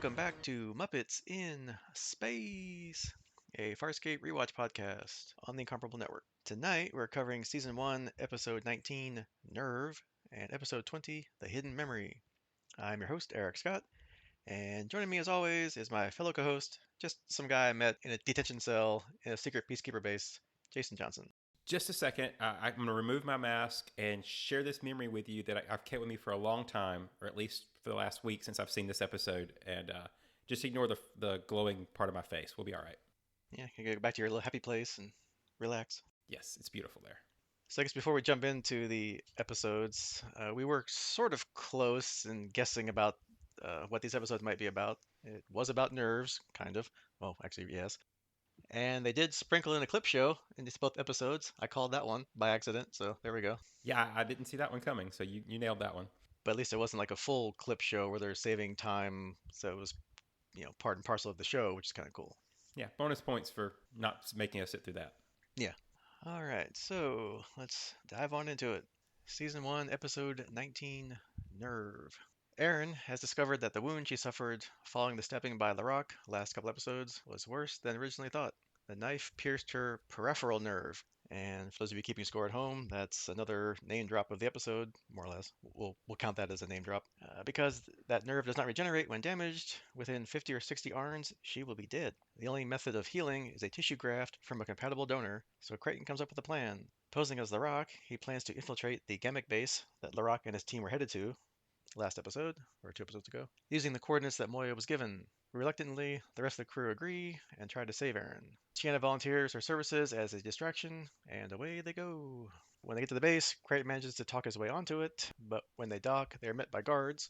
welcome back to Muppets in Space, a Farscape rewatch podcast on the Incomparable Network. Tonight we're covering Season 1, Episode 19, Nerve, and Episode 20, The Hidden Memory. I'm your host, Eric Scott, and joining me as always is my fellow co-host, just some guy I met in a detention cell in a secret Peacekeeper base, Jason Johnson. Just a second. I'm going to remove my mask and share this memory with you that I've kept with me for a long time, or at least for the last week since I've seen this episode. And just ignore the glowing part of my face. We'll be all right. Yeah, you can go back to your little happy place and relax. Yes, it's beautiful there. So I guess before we jump into the episodes, we were sort of close in guessing about what these episodes might be about. It was about nerves, kind of. Well, actually, yes. And they did sprinkle in a clip show in these both episodes. I called that one by accident, so there we go. Yeah, I didn't see that one coming, so you nailed that one. But at least it wasn't like a full clip show where they're saving time, so it was, part and parcel of the show, which is kind of cool. Yeah, bonus points for not making us sit through that. Yeah. All right, so let's dive on into it. Season 1, Episode 19, Nerve. Aeryn has discovered that the wound she suffered following the stabbing by Larock last couple episodes was worse than originally thought. The knife pierced her peripheral nerve. And for those of you keeping score at home, that's another name drop of the episode, more or less. We'll count that as a name drop. Because that nerve does not regenerate when damaged, within 50 or 60 arns, she will be dead. The only method of healing is a tissue graft from a compatible donor, so Crichton comes up with a plan. Posing as Larock, he plans to infiltrate the Gamic base that Larock and his team were headed to last episode, or 2 episodes ago, using the coordinates that Moya was given. Reluctantly, the rest of the crew agree and try to save Aeryn. Chiana volunteers her services as a distraction, and away they go. When they get to the base, Crichton manages to talk his way onto it, but when they dock, they are met by guards.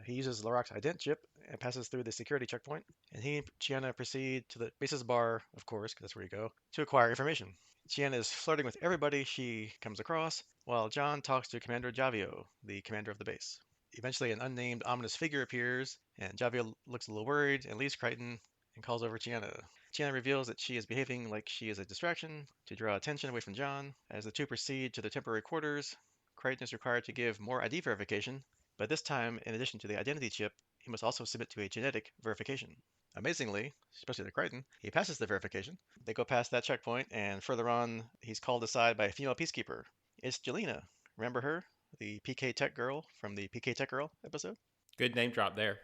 He uses Larock's ident chip and passes through the security checkpoint, and he and Chiana proceed to the base's bar, of course, because that's where you go, to acquire information. Chiana is flirting with everybody she comes across, while John talks to Commander Javio, the commander of the base. Eventually, an unnamed ominous figure appears, and Javio looks a little worried and leaves Crichton and calls over Chiana. Chiana reveals that she is behaving like she is a distraction to draw attention away from John. As the two proceed to their temporary quarters, Crichton is required to give more ID verification, but this time, in addition to the identity chip, he must also submit to a genetic verification. Amazingly, especially to Crichton, he passes the verification. They go past that checkpoint, and further on, he's called aside by a female peacekeeper. It's Jelena. Remember her? The PK Tech Girl from the PK Tech Girl episode? Good name drop there.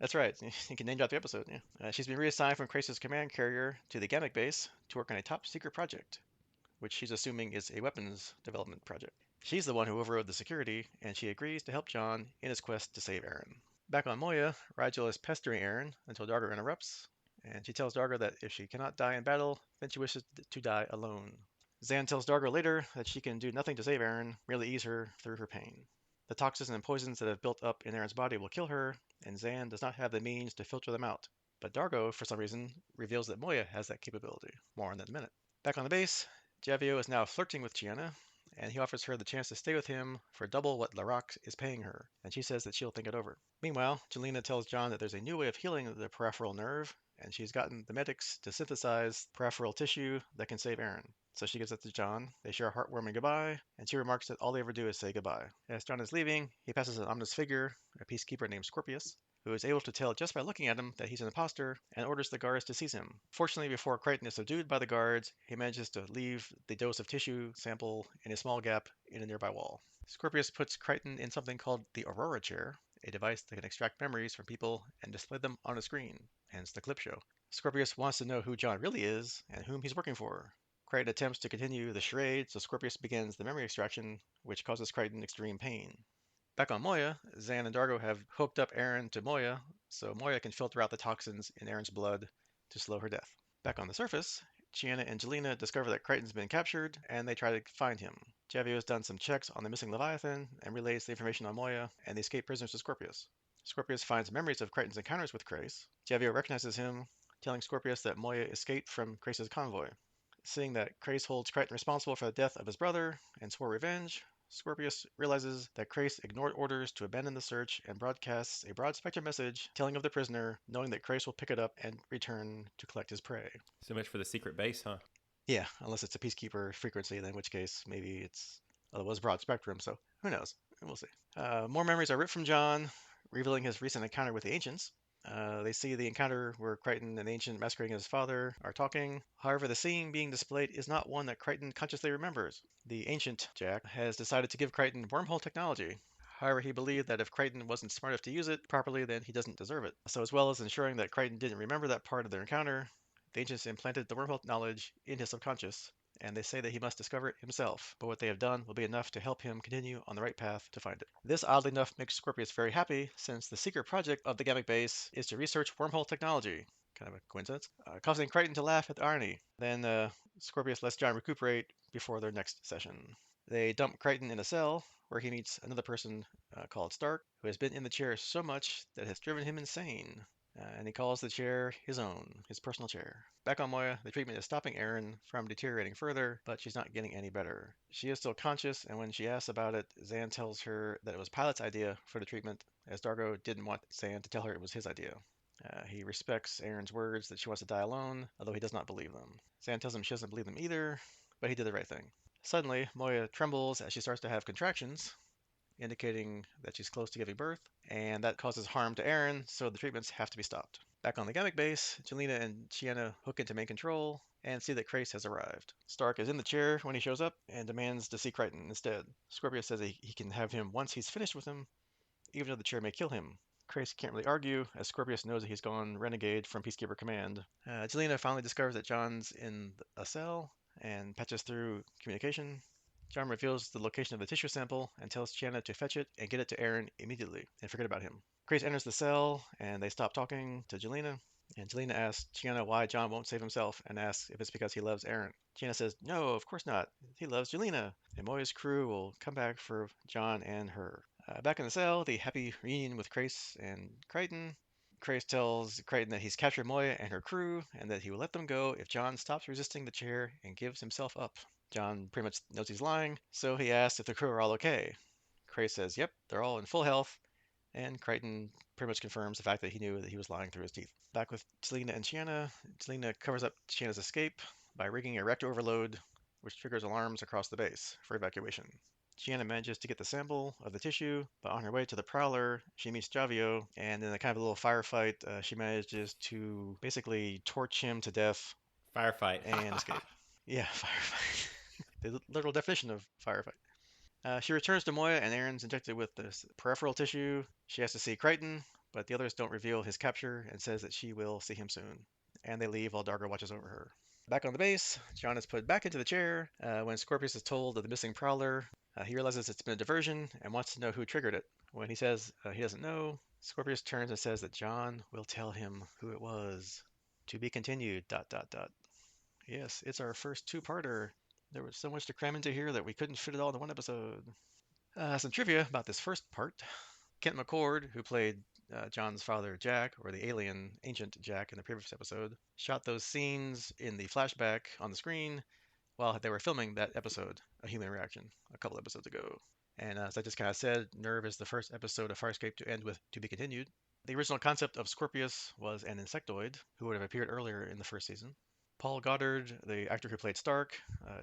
That's right. You can name drop the episode, yeah. She's been reassigned from Kratos' command carrier to the Gamic base to work on a top secret project, which she's assuming is a weapons development project. She's the one who overrode the security, and she agrees to help John in his quest to save Aeryn. Back on Moya, Rigel is pestering Aeryn until Dargo interrupts, and she tells Dargo that if she cannot die in battle, then she wishes to die alone. Zan tells Dargo later that she can do nothing to save Aeryn, merely ease her through her pain. The toxins and poisons that have built up in Aeryn's body will kill her, and Zan does not have the means to filter them out. But Dargo, for some reason, reveals that Moya has that capability. More on that in a minute. Back on the base, Javio is now flirting with Chiana, and he offers her the chance to stay with him for double what Larock is paying her, and she says that she'll think it over. Meanwhile, Jelena tells John that there's a new way of healing the peripheral nerve, and she's gotten the medics to synthesize peripheral tissue that can save Aeryn. So she gives it to John. They share a heartwarming goodbye, and she remarks that all they ever do is say goodbye. As John is leaving, he passes an ominous figure, a peacekeeper named Scorpius, who is able to tell just by looking at him that he's an imposter and orders the guards to seize him. Fortunately, before Crichton is subdued by the guards, he manages to leave the dose of tissue sample in a small gap in a nearby wall. Scorpius puts Crichton in something called the Aurora Chair, a device that can extract memories from people and display them on a screen, hence the clip show. Scorpius wants to know who John really is and whom he's working for. Crichton attempts to continue the charade, so Scorpius begins the memory extraction, which causes Crichton extreme pain. Back on Moya, Zan and Dargo have hooked up Aeryn to Moya, so Moya can filter out the toxins in Aeryn's blood to slow her death. Back on the surface, Chiana and Jelena discover that Crichton's been captured, and they try to find him. Javio has done some checks on the missing Leviathan, and relays the information on Moya and the escaped prisoners to Scorpius. Scorpius finds memories of Crichton's encounters with Krace. Javio recognizes him, telling Scorpius that Moya escaped from Krace's convoy. Seeing that Krace holds Crichton responsible for the death of his brother and swore revenge, Scorpius realizes that Krace ignored orders to abandon the search and broadcasts a broad-spectrum message telling of the prisoner, knowing that Krace will pick it up and return to collect his prey. So much for the secret base, huh? Yeah, unless it's a Peacekeeper frequency, then in which case maybe it's otherwise broad spectrum, so who knows? We'll see. More memories are ripped from John, revealing his recent encounter with the Ancients. They see the encounter where Crichton and the Ancient masquerading as his father are talking. However, the scene being displayed is not one that Crichton consciously remembers. The Ancient Jack has decided to give Crichton wormhole technology. However, he believed that if Crichton wasn't smart enough to use it properly, then he doesn't deserve it. So, as well as ensuring that Crichton didn't remember that part of their encounter, the Ancients implanted the wormhole knowledge in his subconscious, and they say that he must discover it himself, but what they have done will be enough to help him continue on the right path to find it. This, oddly enough, makes Scorpius very happy, since the secret project of the Gamma base is to research wormhole technology. Kind of a coincidence. Causing Crichton to laugh at the irony. Then Scorpius lets John recuperate before their next session. They dump Crichton in a cell, where he meets another person called Stark, who has been in the chair so much that it has driven him insane. And he calls the chair his own, his personal chair. Back on Moya, the treatment is stopping Aeryn from deteriorating further, but she's not getting any better. She is still conscious, and when she asks about it, Zan tells her that it was Pilot's idea for the treatment, as Dargo didn't want Zan to tell her it was his idea. He respects Aeryn's words that she wants to die alone, although he does not believe them. Zan tells him she doesn't believe them either, but he did the right thing. Suddenly, Moya trembles as she starts to have contractions, indicating that she's close to giving birth, and that causes harm to Aeryn, so the treatments have to be stopped. Back on the Gamma base, Jelena and Chiana hook into main control and see that Crace has arrived. Stark is in the chair when he shows up and demands to see Crichton instead. Scorpius says he can have him once he's finished with him, even though the chair may kill him. Crace can't really argue, as Scorpius knows that he's gone renegade from Peacekeeper Command. Jelena finally discovers that John's in a cell and patches through communication. John reveals the location of the tissue sample and tells Chiana to fetch it and get it to Aeryn immediately and forget about him. Grace enters the cell and they stop talking to Jelena. And Jelena asks Chiana why John won't save himself and asks if it's because he loves Aeryn. Chiana says, no, of course not. He loves Jelena. And Moya's crew will come back for John and her. Back in the cell, the happy reunion with Grace and Crichton. Grace tells Crichton that he's captured Moya and her crew, and that he will let them go if John stops resisting the chair and gives himself up. John pretty much knows he's lying, so he asks if the crew are all okay. Grace says, yep, they're all in full health, and Crichton pretty much confirms the fact that he knew that he was lying through his teeth. Back with Jelena and Chiana, Jelena covers up Chiana's escape by rigging a reactor overload, which triggers alarms across the base for evacuation. Chiana manages to get the sample of the tissue, but on her way to the Prowler, she meets Javio, and in a kind of a little firefight, she manages to basically torch him to death Firefight. and escape. Yeah, firefight. The literal definition of firefight. She returns to Moya, and Aeryn's injected with this peripheral tissue. She has to see Crichton, but the others don't reveal his capture and says that she will see him soon. And they leave while Dargo watches over her. Back on the base, John is put back into the chair. When Scorpius is told of the missing Prowler, he realizes it's been a diversion and wants to know who triggered it. When he says he doesn't know, Scorpius turns and says that John will tell him who it was. To be continued, dot dot dot. Yes, it's our first two-parter. There was so much to cram into here that we couldn't fit it all into one episode. Some trivia about this first part. Kent McCord, who played John's father Jack, or the alien ancient Jack in the previous episode, shot those scenes in the flashback on the screen while they were filming that episode, A Human Reaction, a couple episodes ago. And as I just kind of said, Nerve is the first episode of Farscape to end with To Be Continued. The original concept of Scorpius was an insectoid who would have appeared earlier in the first season. Paul Goddard, the actor who played Stark,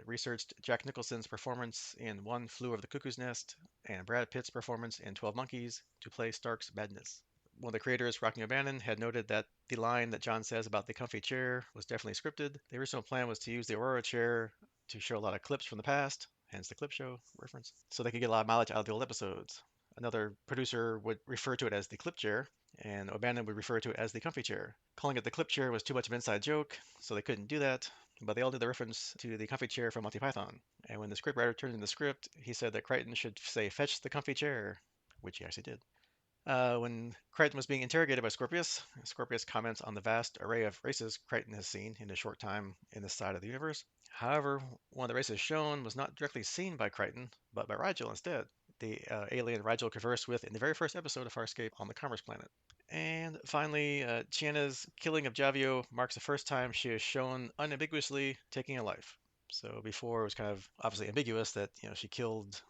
researched Jack Nicholson's performance in One Flew Over the Cuckoo's Nest and Brad Pitt's performance in 12 Monkeys to play Stark's badness. One of the creators, Rockne O'Bannon, had noted that the line that John says about the comfy chair was definitely scripted. The original plan was to use the Aurora Chair to show a lot of clips from the past, hence the clip show reference, so they could get a lot of mileage out of the old episodes. Another producer would refer to it as the clip chair, and O'Bannon would refer to it as the comfy chair. Calling it the clip chair was too much of an inside joke, so they couldn't do that, but they all did the reference to the comfy chair from Monty Python. And when the scriptwriter turned in the script, he said that Crichton should say, fetch the comfy chair, which he actually did. When Crichton was being interrogated by Scorpius, Scorpius comments on the vast array of races Crichton has seen in a short time in this side of the universe. However, one of the races shown was not directly seen by Crichton, but by Rigel instead, the alien Rigel conversed with in the very first episode of Farscape on the Commerce Planet. And finally, Chiana's killing of Javio marks the first time she is shown unambiguously taking a life. So before it was kind of obviously ambiguous that she killed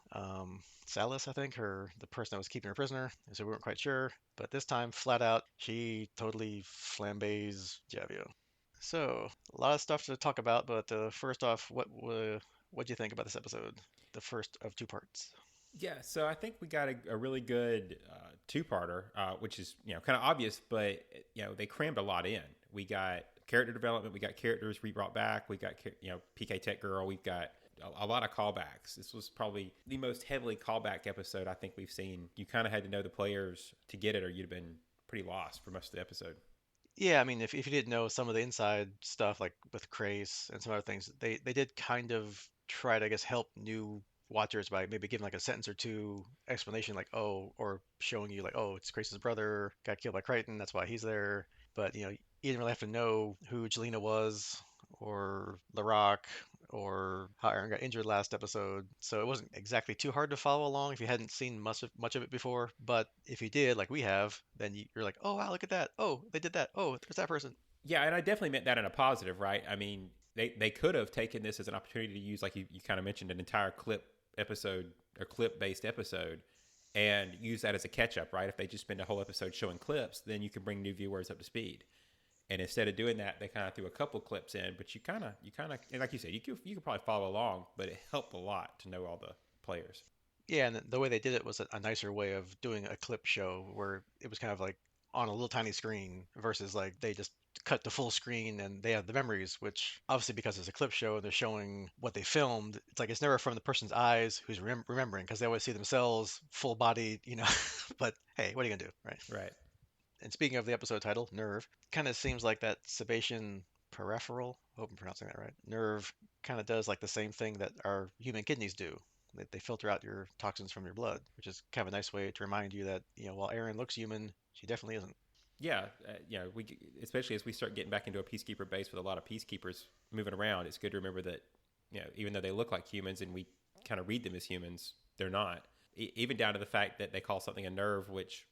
Salas, I think, the person that was keeping her prisoner, so we weren't quite sure. But this time, flat out, she totally flambés Javio. So a lot of stuff to talk about, but first off, what do you think about this episode, the first of two parts? Yeah, so I think we got a really good two-parter, which is kind of obvious, but they crammed a lot in. We got character development, we got characters re-brought back, we got PK Tech Girl, we've got a lot of callbacks. This was probably the most heavily callback episode I think we've seen. You kind of had to know the players to get it, or you'd have been pretty lost for most of the episode. Yeah, I mean, if you didn't know some of the inside stuff, like with Crace and some other things, they did kind of try to, I guess, help new watchers by maybe giving like a sentence or two explanation, like, oh, or showing you like, oh, it's Crace's brother got killed by Crichton, that's why he's there. But you didn't really have to know who Jelena was, or The Rock, or how Aeryn got injured last episode. So it wasn't exactly too hard to follow along if you hadn't seen much of it before. But if you did, like we have, then you're like, oh wow, look at that. Oh, they did that. Oh, there's that person. Yeah, and I definitely meant that in a positive, right? I mean, they could have taken this as an opportunity to use, like you kind of mentioned, an entire clip episode or clip based episode and use that as a catch up, right? If they just spend a whole episode showing clips, then you can bring new viewers up to speed. And instead of doing that, they kind of threw a couple clips in, but and like you said, you could probably follow along, but it helped a lot to know all the players. Yeah, and the way they did it was a nicer way of doing a clip show where it was kind of like on a little tiny screen versus like they just cut the full screen and they have the memories, which obviously because it's a clip show and they're showing what they filmed, it's like it's never from the person's eyes who's remembering because they always see themselves full body. But hey, what are you gonna do, right? Right. And speaking of the episode title, Nerve, kind of seems like that Sebacean peripheral, I hope I'm pronouncing that right, nerve kind of does like the same thing that our human kidneys do. They filter out your toxins from your blood, which is kind of a nice way to remind you that, while Aeryn looks human, she definitely isn't. Yeah, we especially as we start getting back into a peacekeeper base with a lot of peacekeepers moving around, it's good to remember that even though they look like humans and we kind of read them as humans, they're not. Even down to the fact that they call something a nerve, which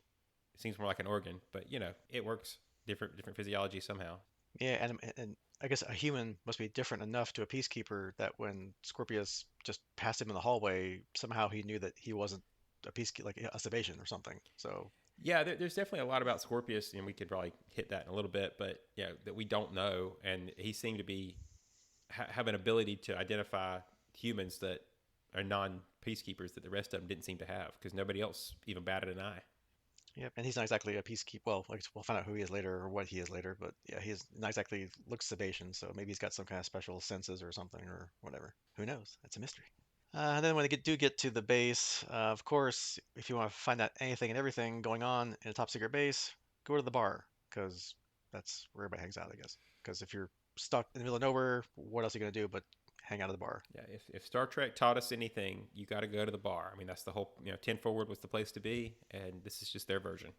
seems more like an organ, but it works different physiology somehow. Yeah, and I guess a human must be different enough to a peacekeeper that when Scorpius just passed him in the hallway, somehow he knew that he wasn't a peacekeeper, like a Sebacean or something. So Yeah, there's definitely a lot about Scorpius, and we could probably hit that in a little bit, but that we don't know, and he seemed to be have an ability to identify humans that are non peacekeepers that the rest of them didn't seem to have because nobody else even batted an eye. yeah, and he's not exactly a peacekeeper. Well, I guess we'll find out who he is later or what he is later. But yeah, he's not exactly looks Sebacean, so maybe he's got some kind of special senses or something or whatever. Who knows? It's a mystery. And then when they do get to the base, of course, if you want to find out anything and everything going on in a top secret base, go to the bar because that's where everybody hangs out, I guess. Because if you're stuck in the middle of nowhere, what else are you gonna do but hang out at the bar? Yeah, if Star Trek taught us anything, you got to go to the bar. I mean, that's the whole, 10 Forward was the place to be, and this is just their version.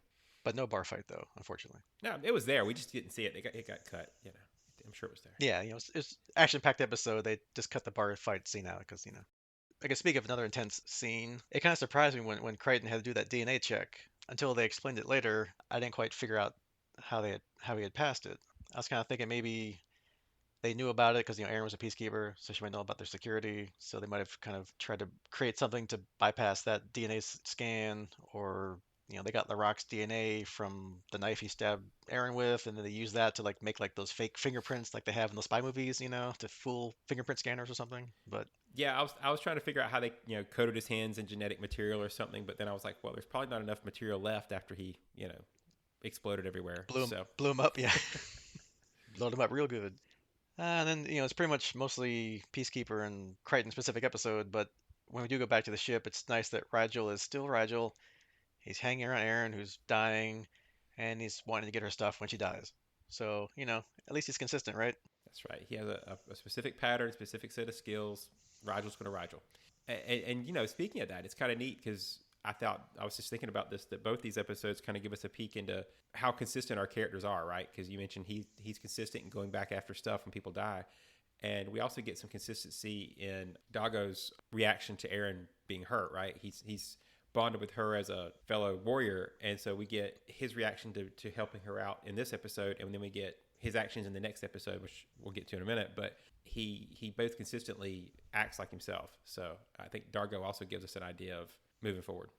But no bar fight though, unfortunately. No, it was there. We just didn't see it. It got cut. I'm sure it was there. Yeah, it's action-packed episode. They just cut the bar fight scene out because I guess speak of another intense scene. It kind of surprised me when Crichton had to do that DNA check. Until they explained it later, I didn't quite figure out how he had passed it. I was kind of thinking maybe they knew about it because Aeryn was a peacekeeper, so she might know about their security. So they might have kind of tried to create something to bypass that DNA scan, or they got LaRock's DNA from the knife he stabbed Aeryn with, and then they use that to like make like those fake fingerprints like they have in the spy movies, to fool fingerprint scanners or something. But Yeah, I was trying to figure out how they coated his hands in genetic material or something, but then I was like, well, there's probably not enough material left after he exploded everywhere. So blew him up, yeah, blowed him up real good. And then, it's pretty much mostly Peacekeeper and Crichton specific episode, but when we do go back to the ship, it's nice that Rigel is still Rigel. He's hanging around Aeryn, who's dying, and he's wanting to get her stuff when she dies. So, at least he's consistent, right? that's right. He has a specific pattern, specific set of skills. Rigel's going to Rigel. And speaking of that, it's kind of neat because I was just thinking about this, that both these episodes kind of give us a peek into how consistent our characters are, right? Because you mentioned he's consistent in going back after stuff when people die. And we also get some consistency in Dago's reaction to Aeryn being hurt, right? He's bonded with her as a fellow warrior, and so we get his reaction to helping her out in this episode, and then we get his actions in the next episode, which we'll get to in a minute. But he both consistently acts like himself. So I think Dargo also gives us an idea of moving forward.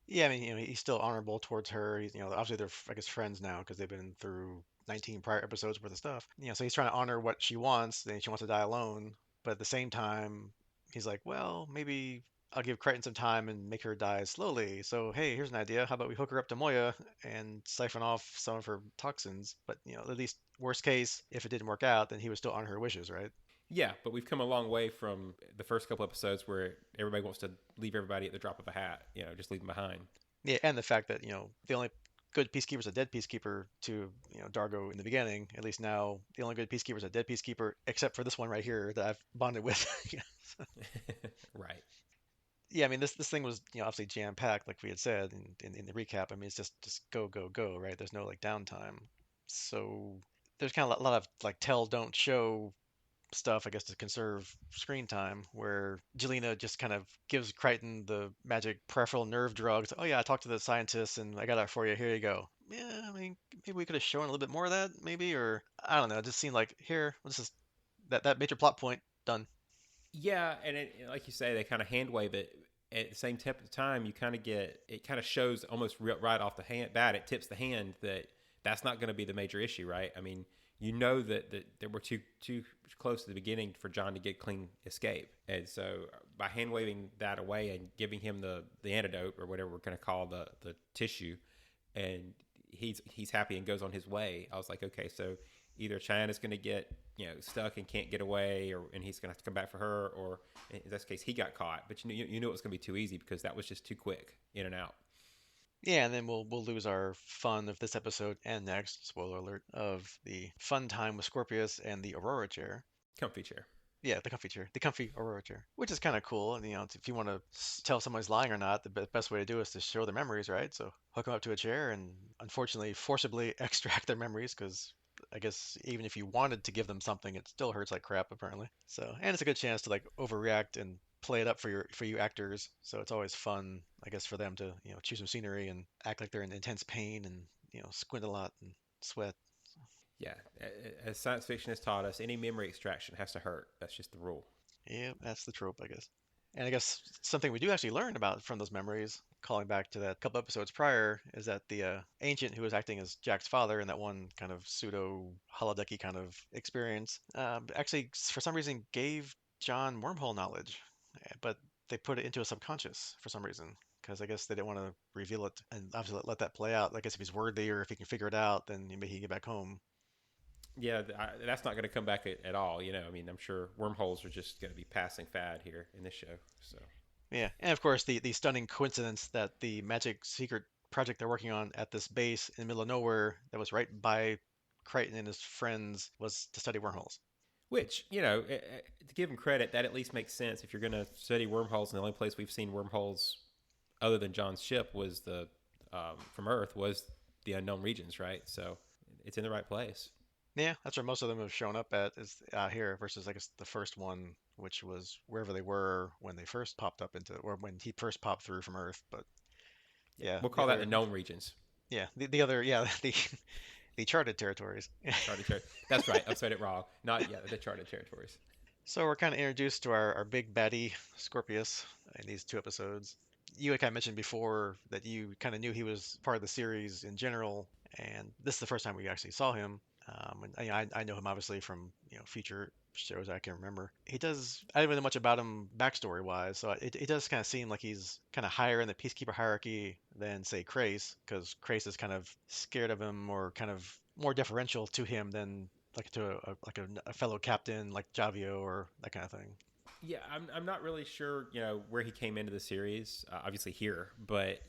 Yeah, I mean, he's still honorable towards her. He's, obviously they're, I guess, friends now because they've been through 19 prior episodes worth of stuff. So he's trying to honor what she wants, and she wants to die alone. But at the same time, he's like, well, maybe I'll give Crichton some time and make her die slowly. So, hey, here's an idea. How about we hook her up to Moya and siphon off some of her toxins? But, at least worst case, if it didn't work out, then he would still honor her wishes, right? Yeah, but we've come a long way from the first couple episodes where everybody wants to leave everybody at the drop of a hat, just leave them behind. Yeah, and the fact that, the only good peacekeeper is a dead peacekeeper to, Dargo in the beginning. At least now, the only good peacekeeper is a dead peacekeeper, except for this one right here that I've bonded with. So, Right. yeah, I mean, this thing was, obviously jam-packed, like we had said in the recap. I mean, it's just go, go, go, right? There's no, like, downtime. So there's kind of a lot of, like, tell, don't show stuff, I guess, to conserve screen time, where Jelena just kind of gives Crichton the magic peripheral nerve drugs. Oh yeah, I talked to the scientists and I got it for you. Here you go. Yeah, I mean, maybe we could have shown a little bit more of that, maybe, or I don't know. It just seemed like here, this is that major plot point done. Yeah, and like you say, they kind of hand wave it. At the same time, you kind of get it. Kind of shows almost right off the bat. It tips the hand that that's not going to be the major issue, right? I mean, that they were too close to the beginning for John to get clean escape, and so by hand waving that away and giving him the antidote or whatever we're going to call the tissue, and he's happy and goes on his way. I was like, okay, so either China's going to get stuck and can't get away, and he's going to have to come back for her, or in this case, he got caught. But you knew it was going to be too easy because that was just too quick in and out. Yeah, and then we'll lose our fun of this episode and next, spoiler alert, of the fun time with Scorpius and the Aurora Chair. Comfy chair. Yeah, the comfy chair, the comfy Aurora chair, which is kind of cool. And if you want to tell someone's lying or not, the best way to do is to show their memories, right? So hook them up to a chair and unfortunately forcibly extract their memories because I guess even if you wanted to give them something, it still hurts like crap apparently. So and it's a good chance to like overreact and play it up for you actors. So it's always fun, I guess, for them to choose some scenery and act like they're in intense pain and squint a lot and sweat. Yeah, as science fiction has taught us, any memory extraction has to hurt. That's just the rule. Yeah, that's the trope, I guess. And I guess something we do actually learn about from those memories, calling back to that couple episodes prior, is that the ancient who was acting as Jack's father in that one kind of pseudo holodecky kind of experience, actually for some reason gave John wormhole knowledge, but they put it into a subconscious for some reason. Because I guess they didn't want to reveal it and obviously let that play out. I guess if he's worthy or if he can figure it out, then maybe he can get back home. Yeah, that's not going to come back at all. I mean, I'm sure wormholes are just going to be passing fad here in this show. So Yeah, and of course the stunning coincidence that the magic secret project they're working on at this base in the middle of nowhere that was right by Crichton and his friends was to study wormholes. which, to give him credit, that at least makes sense. If you're going to study wormholes, and the only place we've seen wormholes other than John's ship was the from Earth was the unknown regions, right? So it's in the right place. Yeah, that's where most of them have shown up at is out here versus I guess the first one, which was wherever they were when they first popped up into or when he first popped through from Earth. But Yeah, yeah, we'll the call that the other known regions. yeah the other yeah the charted territories. Charted territory. That's right. I've said it wrong. Not the charted territories. So we're kind of introduced to our big baddie, Scorpius, in these two episodes. You had kind of mentioned before that you kind of knew he was part of the series in general, and this is the first time we actually saw him. And I know him obviously from future shows I can remember. I don't really know much about him backstory wise, so it does kind of seem like he's kind of higher in the Peacekeeper hierarchy than say Crace, because Crace is kind of scared of him or kind of more deferential to him than like to a fellow captain like Javio or that kind of thing. Yeah, I'm not really sure, where he came into the series. Obviously here, but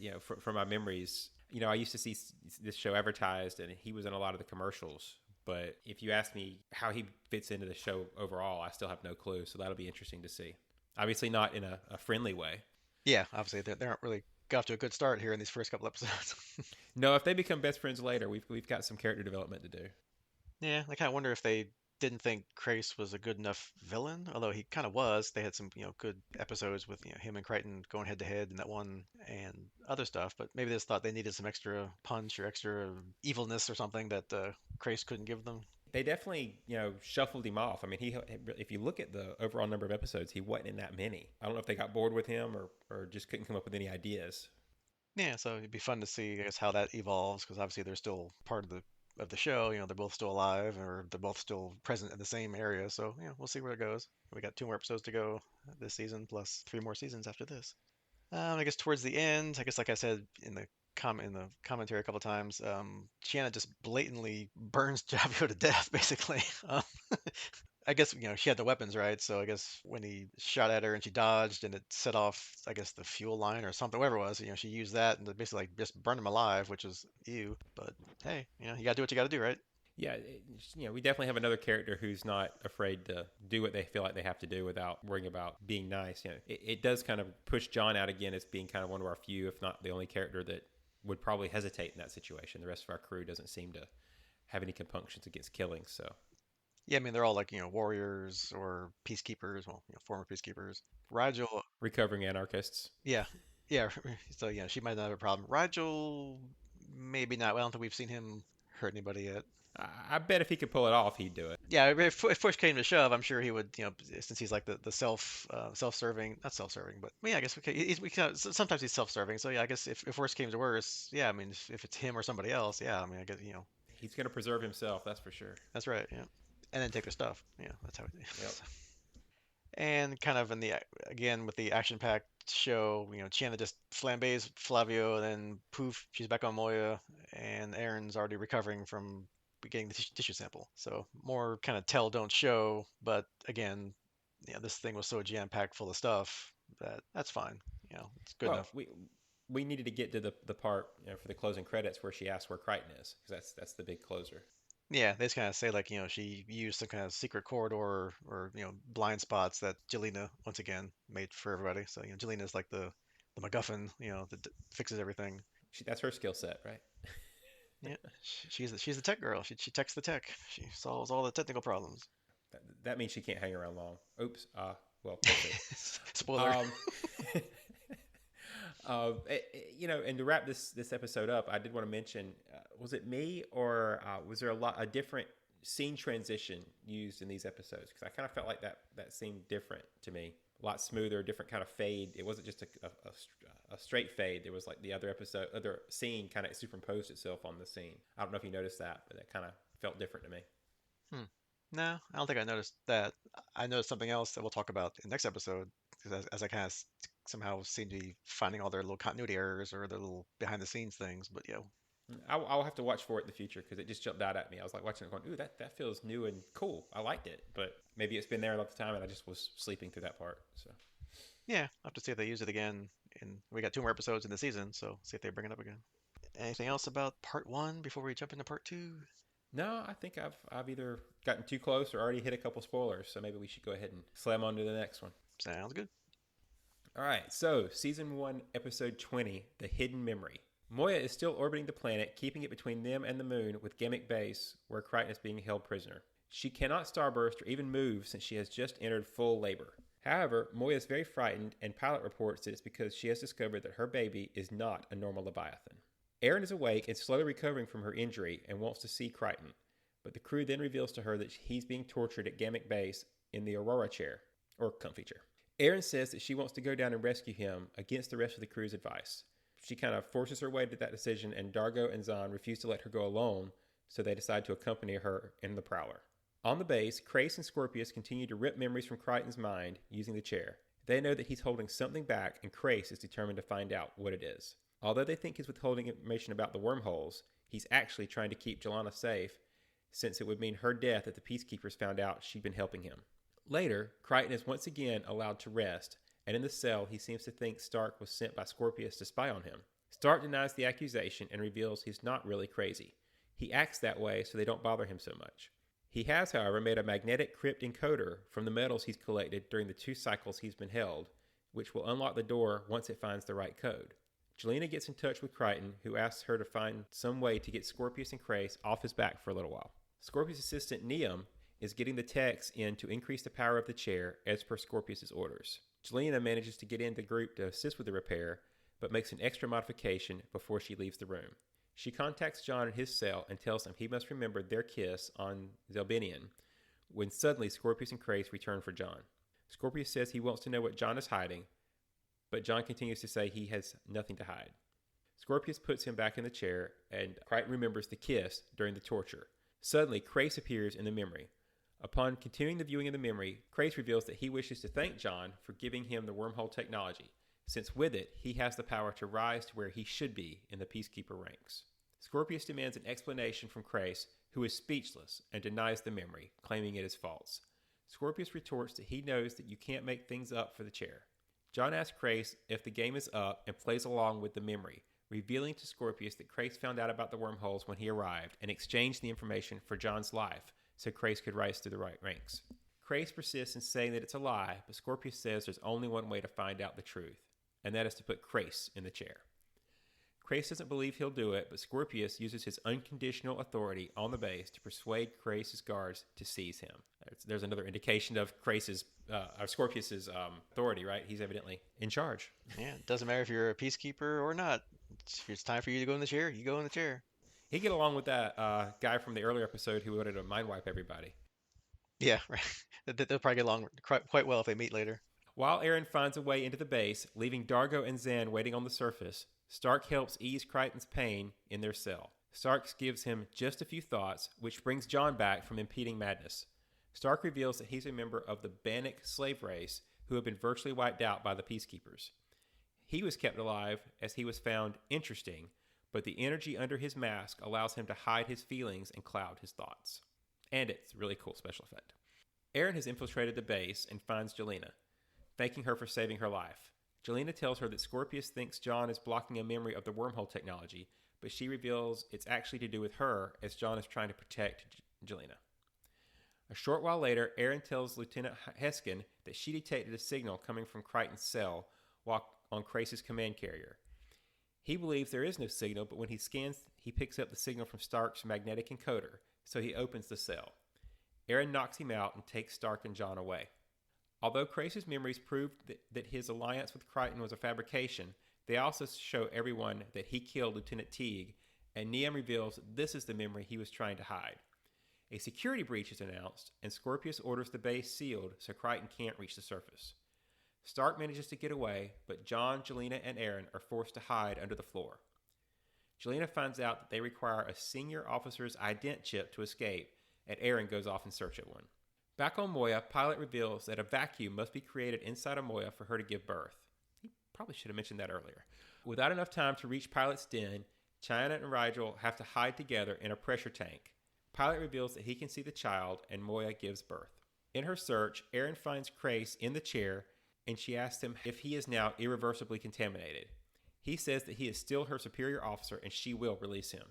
from my memories, I used to see this show advertised, and he was in a lot of the commercials. But if you ask me how he fits into the show overall, I still have no clue. So that'll be interesting to see. Obviously, not in a friendly way. Yeah, obviously they aren't really got off to a good start here in these first couple episodes. No, if they become best friends later, we've got some character development to do. Yeah, I kind of wonder if they didn't think Crace was a good enough villain, although he kind of was. They had some, good episodes with him and Crichton going head to head in that one and other stuff. But maybe they just thought they needed some extra punch or extra evilness or something that Crace couldn't give them. They definitely, shuffled him off. I mean, if you look at the overall number of episodes, he wasn't in that many. I don't know if they got bored with him or just couldn't come up with any ideas. Yeah, so it'd be fun to see, I guess, how that evolves because obviously they're still part of the of the show, they're both still alive or they're both still present in the same area. So, we'll see where it goes. We got 2 more episodes to go this season, plus 3 more seasons after this. I guess towards the end, I guess like I said in the commentary a couple times, Chiana just blatantly burns Javio to death, basically. I guess she had the weapons, right? So I guess when he shot at her and she dodged and it set off, I guess the fuel line or something, whatever it was. She used that and basically like just burned him alive, which is ew. But hey, you gotta do what you gotta do, right? Yeah, we definitely have another character who's not afraid to do what they feel like they have to do without worrying about being nice. It does kind of push John out again as being kind of one of our few, if not the only character that would probably hesitate in that situation. The rest of our crew doesn't seem to have any compunctions against killing. So Yeah, I mean they're all like warriors or peacekeepers, well, former peacekeepers. Rigel, recovering anarchists. yeah, yeah. So she might not have a problem. Rigel, maybe not. Well, I don't think we've seen him hurt anybody yet. I bet if he could pull it off, he'd do it. Yeah, if push came to shove, I'm sure he would. Since he's like the self-serving, not self-serving, but yeah, I guess okay. Sometimes he's self-serving. So yeah, I guess if worse came to worse, yeah, I mean if it's him or somebody else, yeah, I mean I guess He's going to preserve himself, that's for sure. that's right. Yeah, and then take their stuff. Yeah, that's how. Yep. And kind of in the again with the action-packed show, Chiana just flambés Flavio, and then poof, she's back on Moya, and Aeryn's already recovering from getting the tissue sample. So more kind of tell don't show, but again, this thing was so jam-packed full of stuff that that's fine. It's good Well, enough. we needed to get to the part for the closing credits where she asks where Crichton is, because that's the big closer. Yeah, they just kind of say like, she used some kind of secret corridor or, blind spots that Jelena once again made for everybody. So, Jelena's like the MacGuffin, that fixes everything. That's her skill set, right? Yeah, she's the tech girl. She techs the tech. She solves all the technical problems. That means she can't hang around long. Oops. Well, we'll see. Spoiler. And to wrap this episode up, I did want to mention: was it me or was there a different scene transition used in these episodes? Because I kind of felt like that seemed different to me. A lot smoother, different kind of fade. It wasn't just a straight fade. There was like the other scene kind of superimposed itself on the scene. I don't know if you noticed that, but that kind of felt different to me. No, I don't think I noticed that. I noticed something else that we'll talk about in the next episode, because as I kind of somehow seem to be finding all their little continuity errors or their little behind the scenes things. But yeah, I'll have to watch for it in the future because it just jumped out at me. I was like watching it going, ooh, that feels new and cool. I liked it, but maybe it's been there enough time and I just was sleeping through that part. So yeah, I'll have to see if they use it again. And we got 2 more episodes in the season, so see if they bring it up again. Anything else about part 1 before we jump into part 2? no, I think I've either gotten too close or already hit a couple spoilers. So maybe we should go ahead and slam on to the next one. Sounds good. All right, so Season 1, Episode 20, The Hidden Memory. Moya is still orbiting the planet, keeping it between them and the moon with Gimmick Base, where Crichton is being held prisoner. She cannot starburst or even move since she has just entered full labor. However, Moya is very frightened, and Pilot reports that it's because she has discovered that her baby is not a normal Leviathan. Aeryn is awake and slowly recovering from her injury and wants to see Crichton, but the crew then reveals to her that he's being tortured at Gimmick Base in the Aurora Chair, or comfy chair. Aeryn says that she wants to go down and rescue him against the rest of the crew's advice. She kind of forces her way to that decision, and Dargo and Zahn refuse to let her go alone, so they decide to accompany her in the Prowler. On the base, Crace and Scorpius continue to rip memories from Crichton's mind using the chair. They know that he's holding something back, and Crace is determined to find out what it is. Although they think he's withholding information about the wormholes, he's actually trying to keep Jelena safe, since it would mean her death if the Peacekeepers found out she'd been helping him. Later, Crichton is once again allowed to rest, and in the cell, he seems to think Stark was sent by Scorpius to spy on him. Stark denies the accusation and reveals he's not really crazy. He acts that way so they don't bother him so much. He has, however, made a magnetic crypt encoder from the metals he's collected during the 2 cycles he's been held, which will unlock the door once it finds the right code. Jelena gets in touch with Crichton, who asks her to find some way to get Scorpius and Crace off his back for a little while. Scorpius' assistant, Neum, is getting the techs in to increase the power of the chair as per Scorpius' orders. Jelena manages to get in the group to assist with the repair, but makes an extra modification before she leaves the room. She contacts John in his cell and tells him he must remember their kiss on Zelbinian, when suddenly Scorpius and Crace return for John. Scorpius says he wants to know what John is hiding, but John continues to say he has nothing to hide. Scorpius puts him back in the chair, and Crichton remembers the kiss during the torture. Suddenly, Crace appears in the memory. Upon continuing the viewing of the memory, Crace reveals that he wishes to thank John for giving him the wormhole technology, since with it, he has the power to rise to where he should be in the Peacekeeper ranks. Scorpius demands an explanation from Crace, who is speechless and denies the memory, claiming it is false. Scorpius retorts that he knows that you can't make things up for the chair. John asks Crace if the game is up and plays along with the memory, revealing to Scorpius that Crace found out about the wormholes when he arrived and exchanged the information for John's life so Crace could rise through the right ranks. Crace persists in saying that it's a lie, but Scorpius says there's only one way to find out the truth, and that is to put Crace in the chair. Crace doesn't believe he'll do it, but Scorpius uses his unconditional authority on the base to persuade Crace's guards to seize him. There's another indication of Scorpius's authority, right? He's evidently in charge. Yeah, it doesn't matter if you're a peacekeeper or not. It's time for you to go in the chair. You go in the chair. He'd get along with that guy from the earlier episode who wanted to mind wipe everybody. Yeah, right. They'll probably get along quite well if they meet later. While Aeryn finds a way into the base, leaving Dargo and Zan waiting on the surface, Stark helps ease Crichton's pain in their cell. Stark gives him just a few thoughts, which brings John back from impeding madness. Stark reveals that he's a member of the Bannock slave race who have been virtually wiped out by the Peacekeepers. He was kept alive as he was found interesting, but the energy under his mask allows him to hide his feelings and cloud his thoughts. And it's a really cool special effect. Aeryn has infiltrated the base and finds Jelena, thanking her for saving her life. Jelena tells her that Scorpius thinks John is blocking a memory of the wormhole technology, but she reveals it's actually to do with her, as John is trying to protect Jelena. A short while later, Aeryn tells Lieutenant Heskin that she detected a signal coming from Crichton's cell while on Crace's command carrier. He believes there is no signal, but when he scans, he picks up the signal from Stark's magnetic encoder, so he opens the cell. Aeryn knocks him out and takes Stark and John away. Although Crace's memories proved that his alliance with Crichton was a fabrication, they also show everyone that he killed Lieutenant Teague, and Niam reveals this is the memory he was trying to hide. A security breach is announced, and Scorpius orders the base sealed so Crichton can't reach the surface. Stark manages to get away, but John, Jelena, and Aeryn are forced to hide under the floor. Jelena finds out that they require a senior officer's ident chip to escape, and Aeryn goes off in search of one. Back on Moya, Pilot reveals that a vacuum must be created inside of Moya for her to give birth. He probably should have mentioned that earlier. Without enough time to reach Pilot's den, Chiana and Rigel have to hide together in a pressure tank. Pilot reveals that he can see the child, and Moya gives birth. In her search, Aeryn finds Crace in the chair, and she asks him if he is now irreversibly contaminated. He says that he is still her superior officer, and she will release him.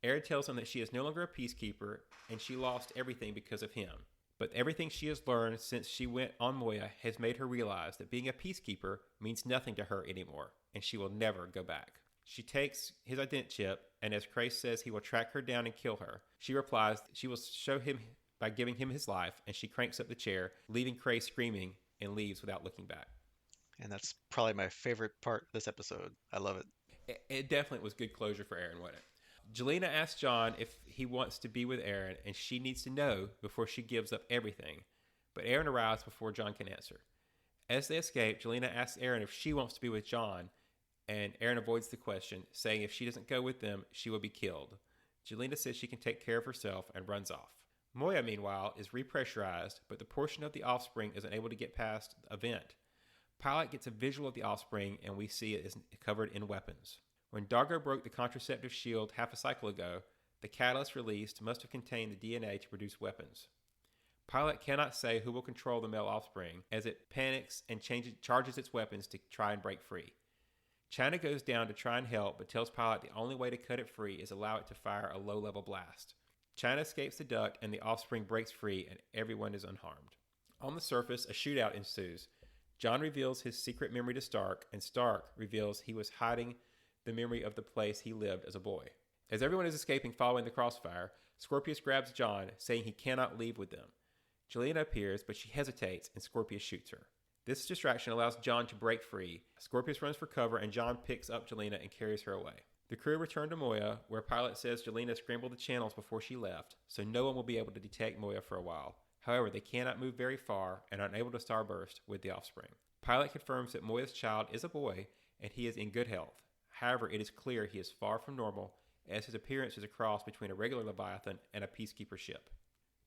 Aeryn tells him that she is no longer a peacekeeper, and she lost everything because of him. But everything she has learned since she went on Moya has made her realize that being a peacekeeper means nothing to her anymore, and she will never go back. She takes his ident chip, and as Crace says he will track her down and kill her, she replies that she will show him by giving him his life, and she cranks up the chair, leaving Crace screaming, and leaves without looking back. And that's probably my favorite part of this episode. I love it. It definitely was good closure for Aeryn, wasn't it? Jelena asks John if he wants to be with Aeryn, and she needs to know before she gives up everything. But Aeryn arrives before John can answer. As they escape, Jelena asks Aeryn if she wants to be with John, and Aeryn avoids the question, saying if she doesn't go with them, she will be killed. Jelena says she can take care of herself and runs off. Moya, meanwhile, is repressurized, but the portion of the offspring isn't able to get past a vent. Pilot gets a visual of the offspring, and we see it is covered in weapons. When Dargo broke the contraceptive shield half a cycle ago, the catalyst released must have contained the DNA to produce weapons. Pilot cannot say who will control the male offspring, as it panics and charges its weapons to try and break free. China goes down to try and help, but tells Pilot the only way to cut it free is allow it to fire a low-level blast. China escapes the duct, and the offspring breaks free, and everyone is unharmed. On the surface, a shootout ensues. John reveals his secret memory to Stark, and Stark reveals he was hiding the memory of the place he lived as a boy. As everyone is escaping following the crossfire, Scorpius grabs John, saying he cannot leave with them. Jelena appears, but she hesitates, and Scorpius shoots her. This distraction allows John to break free. Scorpius runs for cover, and John picks up Jelena and carries her away. The crew return to Moya, where Pilot says Jelena scrambled the channels before she left, so no one will be able to detect Moya for a while. However, they cannot move very far and are unable to starburst with the offspring. Pilot confirms that Moya's child is a boy, and he is in good health. However, it is clear he is far from normal, as his appearance is a cross between a regular Leviathan and a Peacekeeper ship.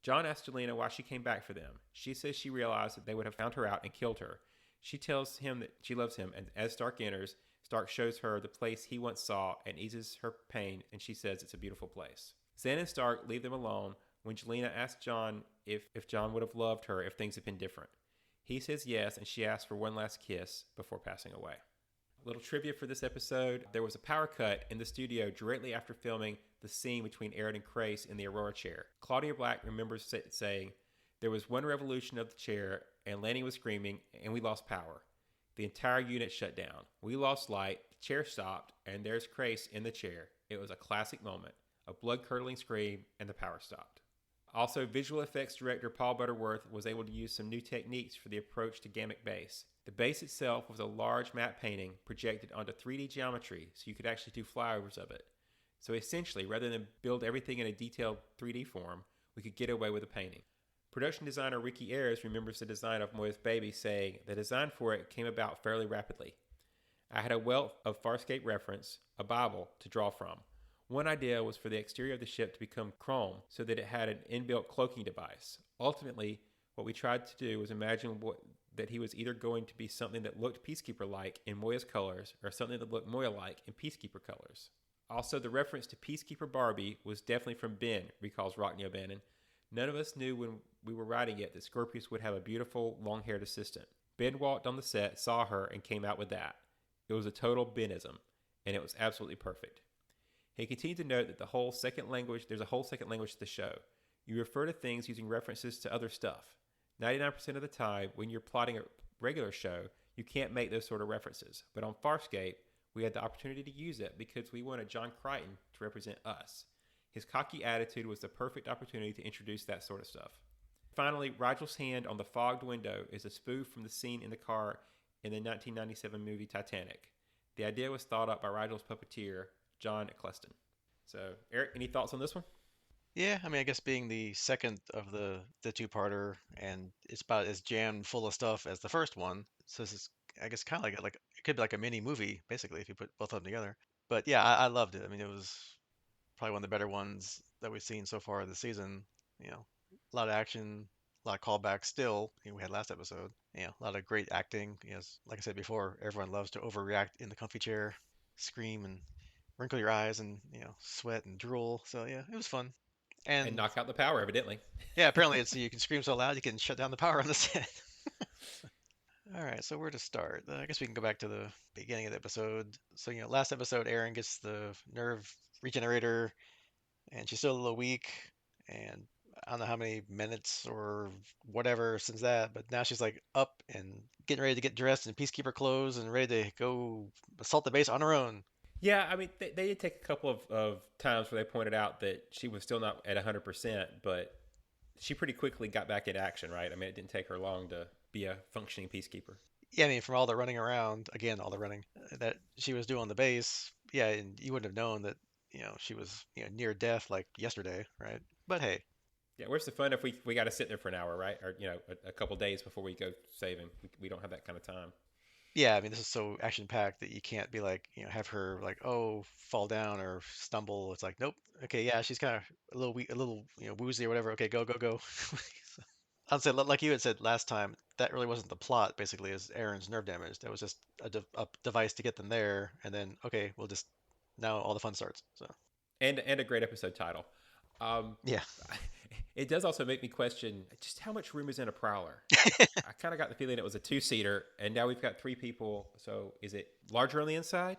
John asks Jelena why she came back for them. She says she realized that they would have found her out and killed her. She tells him that she loves him, and as Stark enters, Stark shows her the place he once saw and eases her pain, and she says it's a beautiful place. Zan and Stark leave them alone when Jelena asks John if John would have loved her if things had been different. He says yes, and she asks for one last kiss before passing away. A little trivia for this episode: there was a power cut in the studio directly after filming the scene between Aeryn and Crace in the Aurora Chair. Claudia Black remembers saying, "There was one revolution of the chair, and Lanny was screaming, and we lost power. The entire unit shut down. We lost light, the chair stopped, and there's Crace in the chair. It was a classic moment, a blood-curdling scream, and the power stopped." Also, visual effects director Paul Butterworth was able to use some new techniques for the approach to Gamma Base. The base itself was a large matte painting projected onto 3D geometry, so you could actually do flyovers of it. So essentially, rather than build everything in a detailed 3D form, we could get away with a painting. Production designer Ricky Ayers remembers the design of Moya's baby, saying, "The design for it came about fairly rapidly. I had a wealth of Farscape reference, a Bible, to draw from. One idea was for the exterior of the ship to become chrome so that it had an inbuilt cloaking device. Ultimately, what we tried to do was imagine that he was either going to be something that looked Peacekeeper-like in Moya's colors or something that looked Moya-like in Peacekeeper colors. Also, the reference to Peacekeeper Barbie was definitely from Ben," recalls Rockne O'Bannon. "None of us knew when we were writing it that Scorpius would have a beautiful, long-haired assistant. Ben walked on the set, saw her, and came out with that. It was a total Benism, and it was absolutely perfect." He continued to note that there's a whole second language to the show. You refer to things using references to other stuff. 99% of the time, when you're plotting a regular show, you can't make those sort of references. But on Farscape, we had the opportunity to use it because we wanted John Crichton to represent us. His cocky attitude was the perfect opportunity to introduce that sort of stuff. Finally, Rigel's hand on the fogged window is a spoof from the scene in the car in the 1997 movie Titanic. The idea was thought up by Rigel's puppeteer, John Eccleston. So, Eric, any thoughts on this one? Yeah, I mean, I guess being the second of the two-parter, and it's about as jammed full of stuff as the first one, so this is, I guess, kind of like it could be like a mini movie, basically, if you put both of them together. But yeah, I loved it. I mean, it was probably one of the better ones that we've seen so far this season. A lot of action, a lot of callbacks still. We had last episode. A lot of great acting. Like I said before, everyone loves to overreact in the comfy chair, scream and wrinkle your eyes and sweat and drool. So yeah, it was fun. And And knock out the power, evidently. yeah, apparently it's you can scream so loud you can shut down the power on the set. All right, so where to start? I guess we can go back to the beginning of the episode. So last episode, Aeryn gets the nerve regenerator, and she's still a little weak, and I don't know how many minutes or whatever since that, but now she's like up and getting ready to get dressed in peacekeeper clothes and ready to go assault the base on her own. Yeah, I mean, they did take a couple of times where they pointed out that she was still not at 100%, but she pretty quickly got back into action, right? I mean, it didn't take her long to be a functioning peacekeeper. Yeah, I mean, from all the running around, again, all the running that she was doing on the base, yeah, and you wouldn't have known that, she was, near death like yesterday, right? But hey, Yeah, where's the fun if we got to sit there for an hour, right? Or, a couple days before we go save him. We don't have that kind of time. yeah, I mean, this is so action-packed that you can't be like, have her like, oh, fall down or stumble. It's like, nope. Okay, yeah, she's kind of a little weak, a little, woozy or whatever. Okay, go, go, go. I'd say, like you had said last time, that really wasn't the plot, basically, is Aaron's nerve damage. That was just a device to get them there, and then, okay, we'll just, now all the fun starts. So, And a great episode title. Um, yeah. it does also make me question just how much room is in a Prowler. I kind of got the feeling it was a two-seater, and now we've got three people. So is it larger on the inside?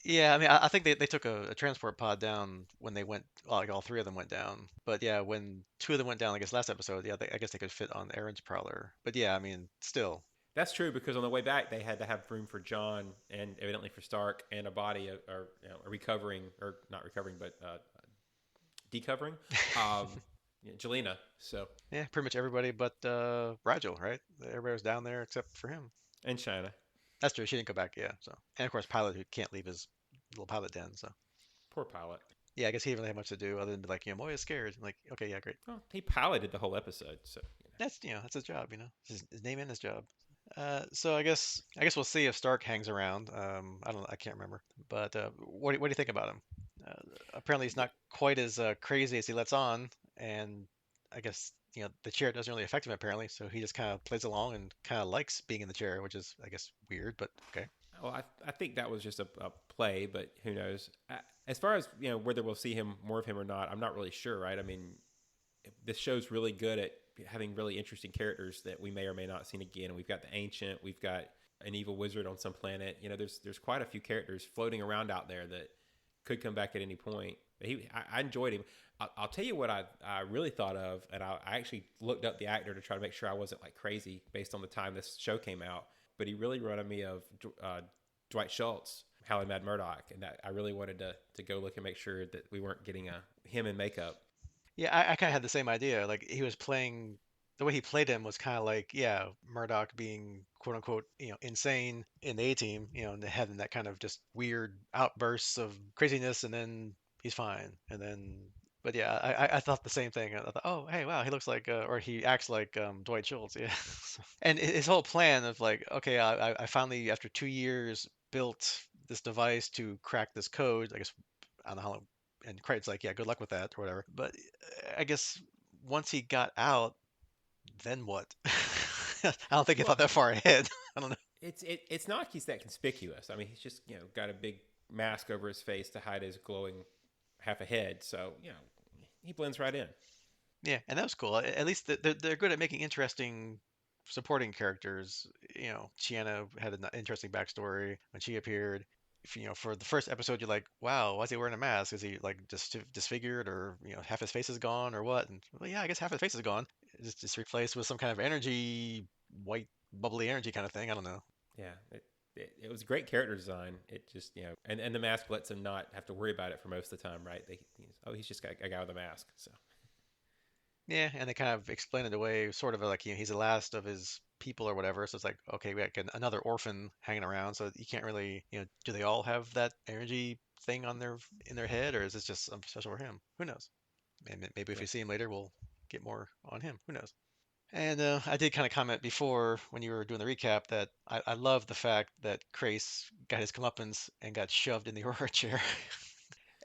Yeah, I mean, I think they took a transport pod down when they went, like all three of them went down. But yeah, when two of them went down, I guess last episode, yeah, I guess they could fit on Aaron's prowler. But yeah, I mean, still, That's true because on the way back they had to have room for John and evidently for Stark and a body or a recovering or not recovering but decovering, Jelena. So yeah, pretty much everybody but Rigel, right? Everybody was down there except for him. and China, That's true. She didn't go back, yeah. So, and of course, Pilot who can't leave his little pilot den. So, poor pilot. yeah, I guess he didn't really have much to do other than be like, Moya's scared. Like, okay, yeah, great. Well, he piloted the whole episode, so That's that's his job. His name and his job. So I guess we'll see if Stark hangs around. I can't remember. But what do you think about him? Uh, Apparently he's Yeah, not quite as crazy as he lets on, and I guess the chair doesn't really affect him apparently. So he just kind of plays along and kind of likes being in the chair, which is I guess weird, but okay. well, I think that was just a play, but who knows? As far as whether we'll see him more of him or not, I'm not really sure. Right? I mean, this show's really good at having really interesting characters that we may or may not see again. We've got the ancient, we've got an evil wizard on some planet. There's quite a few characters floating around out there that could come back at any point. But I enjoyed him. I'll tell you what I really thought of, and I actually looked up the actor to try to make sure I wasn't like crazy based on the time this show came out. But he really reminded me of Dwight Schultz, Howling Mad Murdoch, and that I really wanted to go look and make sure that we weren't getting him in makeup. Yeah, I kind of had the same idea. Like he was playing, the way he played him was kind of like, yeah, Murdoch being quote unquote, insane in the A team, and having that kind of just weird outbursts of craziness, and then he's fine, and then, but yeah, I thought the same thing. I thought, oh, hey, wow, he looks like, or he acts like Dwight Schultz, yeah. And his whole plan of like, okay, I finally after 2 years built this device to crack this code. I guess I don't know how long, and Crichton's like, yeah, good luck with that or whatever. But I guess once he got out, then what? I don't think he Well, thought that far ahead. I don't know. it's not like he's that conspicuous. I mean, he's just got a big mask over his face to hide his glowing half a head. So he blends right in. Yeah, and that was cool. At least they're good at making interesting supporting characters. Chiana had an interesting backstory when she appeared. If, for the first episode, you're like, wow, why is he wearing a mask? Is he like just disfigured, or half his face is gone, or what? And well, yeah, I guess half his face is gone. It's just replaced with some kind of energy, white bubbly energy kind of thing. I don't know. Yeah, it was great character design. It just and the mask lets him not have to worry about it for most of the time, right? He's just got a guy with a mask. So Yeah, and they kind of explain it away, sort of like, he's the last of his people or whatever. So it's like, okay, we got another orphan hanging around. So you can't really, do they all have that energy thing on in their head, or is this just something special for him? Who knows? And maybe if yeah, we see him later, we'll get more on him. Who knows? And I did kind of comment before when you were doing the recap that I love the fact that Crace got his comeuppance and got shoved in the Aurora chair.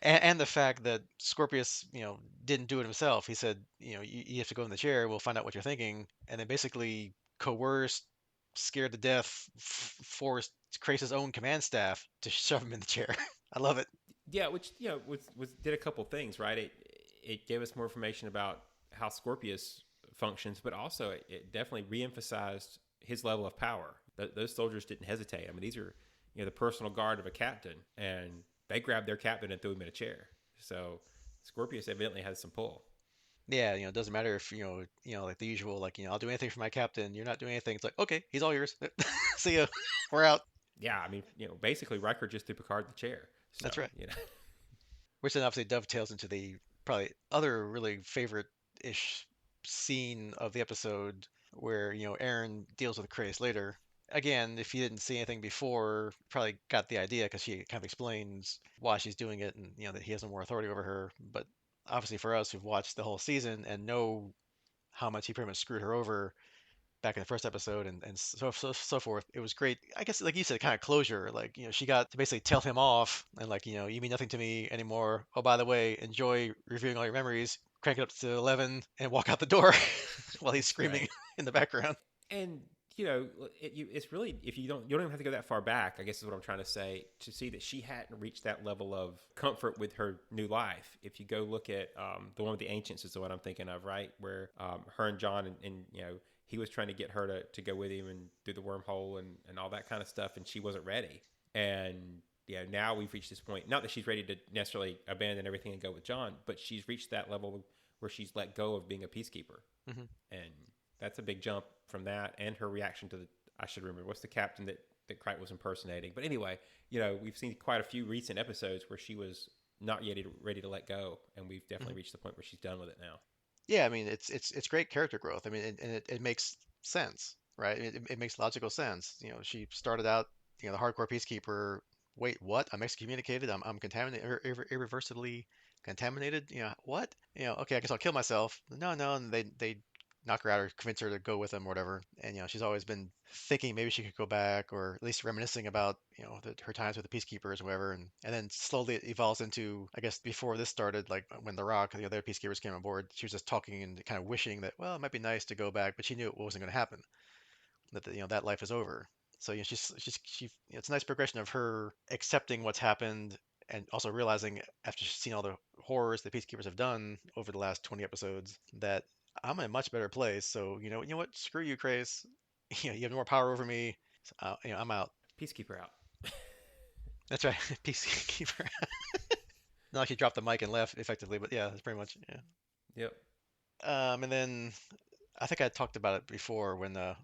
And the fact that Scorpius, didn't do it himself. He said, you have to go in the chair. We'll find out what you're thinking, and then basically coerced, scared to death, forced Crace's own command staff to shove him in the chair. I love it. yeah, which was did a couple things, right? It gave us more information about how Scorpius functions, but also it definitely reemphasized his level of power. Those soldiers didn't hesitate. I mean, these are the personal guard of a captain, and they grabbed their captain and threw him in a chair. So Scorpius evidently has some pull. Yeah, it doesn't matter if like the usual, like I'll do anything for my captain. You're not doing anything. It's like, okay, he's all yours. See ya. We're out. Yeah, I mean, basically Riker just threw Picard in the chair. So That's right. you know, Which then obviously dovetails into the probably other really favorite-ish scene of the episode where, Aeryn deals with Chris later. Again, if you didn't see anything before, probably got the idea because she kind of explains why she's doing it, and that he has no more authority over her. But obviously for us who've watched the whole season and know how much he pretty much screwed her over back in the first episode, and so forth. It was great. I guess like you said, kind of closure. Like she got to basically tell him off, and like you mean nothing to me anymore. Oh, by the way, enjoy reviewing all your memories. Crank it up to 11 and walk out the door while he's that's screaming right. in the background. And it's really if you don't even have to go that far back. I guess is what I'm trying to say to see that she hadn't reached that level of comfort with her new life. If you go look at the one with the ancients is the one I'm thinking of, right? Where her and John and he was trying to get her to go with him and do the wormhole and all that kind of stuff, and she wasn't ready. And now we've reached this point. Not that she's ready to necessarily abandon everything and go with John, but she's reached that level where she's let go of being a peacekeeper, Hmm. and that's a big jump from that. And her reaction to the I should remember what's the captain that Crichton was impersonating. But anyway, we've seen quite a few recent episodes where she was not yet ready to let go, and we've definitely Hmm. reached the point where she's done with it now. Yeah, I mean it's great character growth. I mean, and it makes sense, right? It makes logical sense. She started out, the hardcore peacekeeper. Wait, what? I'm excommunicated. I'm contaminated, irreversibly contaminated. What? Okay, I guess I'll kill myself. No, no, and they knock her out or convince her to go with him or whatever. And she's always been thinking maybe she could go back, or at least reminiscing about her times with the Peacekeepers or whatever. And then slowly it evolves into, I guess before this started, like when the Rock, the other Peacekeepers came on board, she was just talking and kind of wishing that, well, it might be nice to go back, but she knew it wasn't going to happen. That that life is over. So it's a nice progression of her accepting what's happened and also realizing after she's seen all the horrors the Peacekeepers have done over the last 20 episodes that I'm in a much better place. So what? Screw you, Crace. You have more power over me. So, I'm out. Peacekeeper out. That's right, Peacekeeper. Not like she dropped the mic and left effectively, but yeah, that's pretty much yeah. Yep. And then I think I talked about it before when I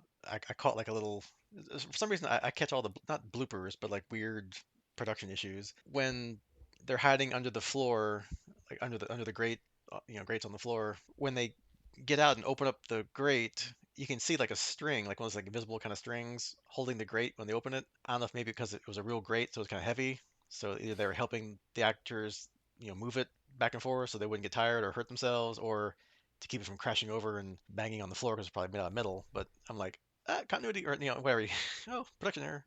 caught like a little. For some reason, I catch all the not bloopers, but like weird production issues when they're hiding under the floor, like under the grate, grates on the floor. When they get out and open up the grate, you can see like a string, like one of those like invisible kind of strings holding the grate when they open it. I don't know if maybe because it was a real grate, so it's kind of heavy. So either they were helping the actors, move it back and forth so they wouldn't get tired or hurt themselves, or to keep it from crashing over and banging on the floor because it's probably made out of metal. But I'm like, continuity or whatever. Oh, production error.